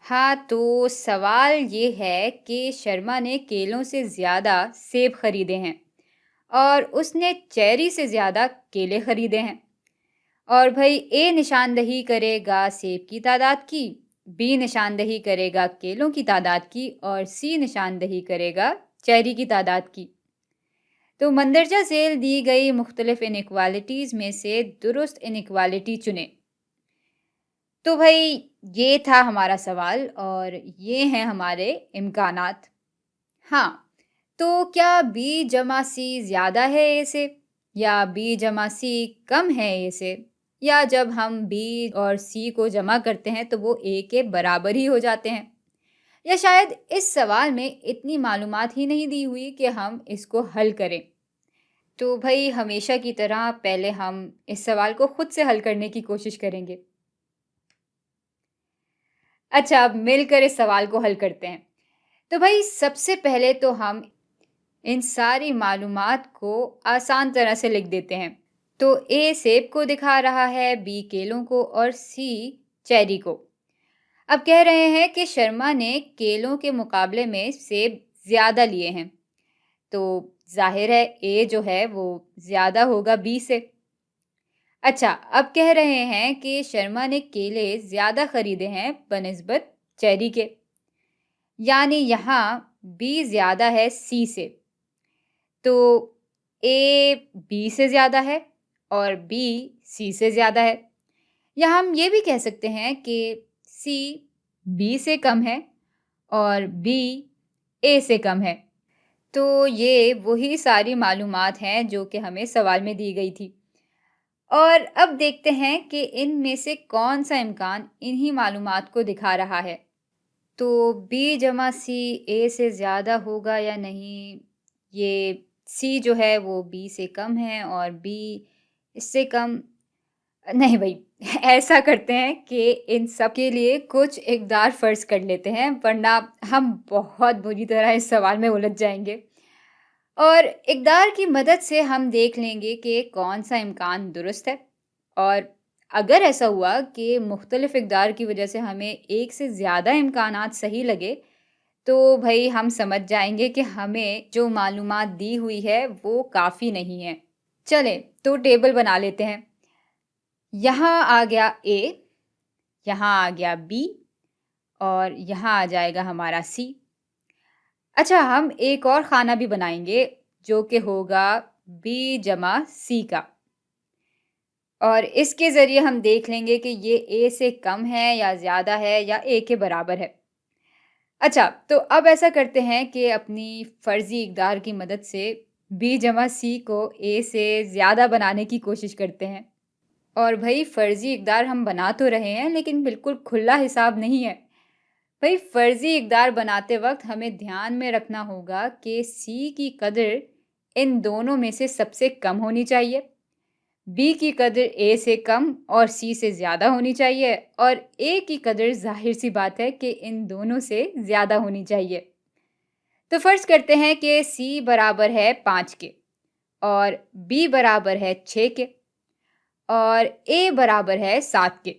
हाँ, तो सवाल ये है कि शर्मा ने केलों से ज़्यादा सेब खरीदे हैं और उसने चेरी से ज़्यादा केले खरीदे हैं। और भाई ए निशानदही करेगा सेब की तादाद की, बी निशानदही करेगा केलों की तादाद की और सी निशानदही करेगा चेरी की तादाद की। तो मंदरजा झेल दी गई मुख्तलिफ इनइक्वालिटीज़ में से दुरुस्त इनइक्वालिटी चुनें। तो भाई ये था हमारा सवाल और ये हैं हमारे इम्कानात। हाँ, तो क्या बी जमा सी ज़्यादा है ए से या बी जमा सी कम है ए से, या जब हम बी और सी को जमा करते हैं तो वो ए के बराबर ही हो जाते हैं, या शायद इस सवाल में इतनी मालूमात ही नहीं दी हुई कि हम इसको हल करें। तो भाई हमेशा की तरह पहले हम इस सवाल को खुद से हल करने की कोशिश करेंगे। अच्छा, अब मिलकर इस सवाल को हल करते हैं। तो भाई सबसे पहले तो हम इन सारी मालूमात को आसान तरह से लिख देते हैं। तो ए सेब को दिखा रहा है, बी केलों को और सी चेरी को। अब कह रहे हैं कि शर्मा ने केलों के मुकाबले में सेब ज़्यादा लिए हैं, तो जाहिर है ए जो है वो ज़्यादा होगा बी से। अच्छा, अब कह रहे हैं कि शर्मा ने केले ज़्यादा खरीदे हैं बनिस्बत चेरी के, यानी यहाँ बी ज़्यादा है सी से। तो ए बी से ज़्यादा है और बी सी से ज़्यादा है। या हम ये भी कह सकते हैं कि सी बी से कम है और बी ए से कम है। तो ये वही सारी मालूमात हैं जो कि हमें सवाल में दी गई थी। और अब देखते हैं कि इनमें से कौन सा इम्कान इन्हीं मालूमात को दिखा रहा है। तो बी जमा सी ए से ज़्यादा होगा या नहीं, ये सी जो है वो बी से कम है और बी इससे कम नहीं भाई। ऐसा करते हैं कि इन सब के लिए कुछ इकदार फ़र्ज़ कर लेते हैं, वरना हम बहुत बुरी तरह इस सवाल में उलझ जाएंगे। और इकदार की मदद से हम देख लेंगे कि कौन सा इम्कान दुरुस्त है। और अगर ऐसा हुआ कि मुख्तलिफ इकदार की वजह से हमें एक से ज़्यादा इम्कानात सही लगे, तो भाई हम समझ जाएंगे कि हमें जो मालूमात दी हुई है वो काफ़ी नहीं है। चलें तो टेबल बना लेते हैं। यहाँ आ गया ए, यहाँ आ गया बी और यहाँ आ जाएगा हमारा सी। अच्छा, हम एक और खाना भी बनाएंगे जो कि होगा बी जमा सी का, और इसके ज़रिए हम देख लेंगे कि ये ए से कम है या ज़्यादा है या ए के बराबर है। अच्छा, तो अब ऐसा करते हैं कि अपनी फ़र्ज़ी इक़दार की मदद से बी जमा सी को ए से ज़्यादा बनाने की कोशिश करते हैं। और भई फ़र्ज़ी इक़दार हम बना तो रहे हैं, लेकिन बिल्कुल खुला हिसाब नहीं है। भई फ़र्ज़ी इक़दार बनाते वक़्त हमें ध्यान में रखना होगा कि सी की कदर इन दोनों में से सबसे कम होनी चाहिए, बी की कदर ए से कम और सी से ज़्यादा होनी चाहिए, और ए की कदर ज़ाहिर सी बात है कि इन दोनों से ज़्यादा होनी चाहिए। तो फ़र्ज़ करते हैं कि सी बराबर है 5 के और बी बराबर है 6 के और ए बराबर है 7 के।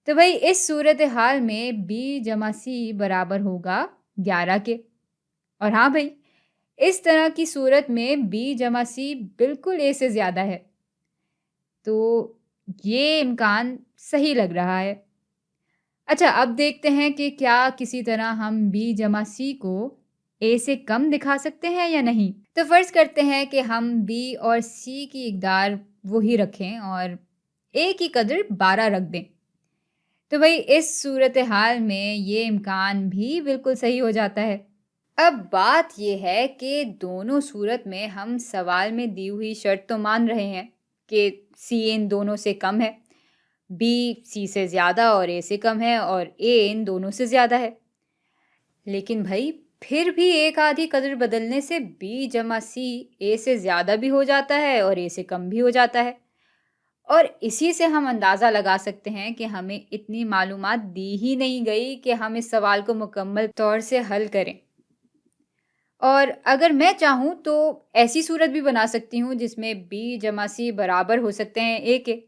तो भाई इस सूरत हाल में बी जमा सी बराबर होगा 11 के। और हाँ भाई, इस तरह की सूरत में बी जमा सी बिल्कुल ए से ज़्यादा है, तो ये इम्कान सही लग रहा है। अच्छा, अब देखते हैं कि क्या किसी तरह हम बी जमा सी को ए से कम दिखा सकते हैं या नहीं। तो फ़र्ज़ करते हैं कि हम बी और सी की इक़दार वही रखें और ए की कदर 12 रख दें। तो भाई इस सूरत हाल में ये इम्कान भी बिल्कुल सही हो जाता है। अब बात ये है कि दोनों सूरत में हम सवाल में दी हुई शर्त तो मान रहे हैं कि सी इन दोनों से कम है, बी सी से ज़्यादा और ए से कम है और ए इन दोनों से ज़्यादा है। लेकिन भाई फिर भी एक आधी कदर बदलने से बी जमा सी ए से ज़्यादा भी हो जाता है और ए से कम भी हो जाता है। और इसी से हम अंदाज़ा लगा सकते हैं कि हमें इतनी मालूमात दी ही नहीं गई कि हम इस सवाल को मुकम्मल तौर से हल करें। और अगर मैं चाहूँ तो ऐसी सूरत भी बना सकती हूँ जिसमें बी जमा सी बराबर हो सकते हैं ए के।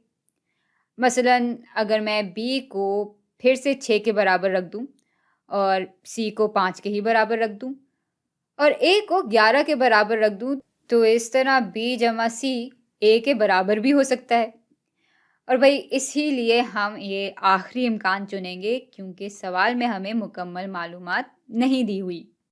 मसलन अगर मैं बी को پھر سے 6 کے برابر رکھ دوں اور C کو 5 کے ہی برابر رکھ دوں اور A کو 11 کے برابر رکھ دوں تو اس طرح B جمع C A کے برابر بھی ہو سکتا ہے۔ اور بھائی اسی لیے ہم یہ آخری امکان چنیں گے کیونکہ سوال میں ہمیں مکمل معلومات نہیں دی ہوئی۔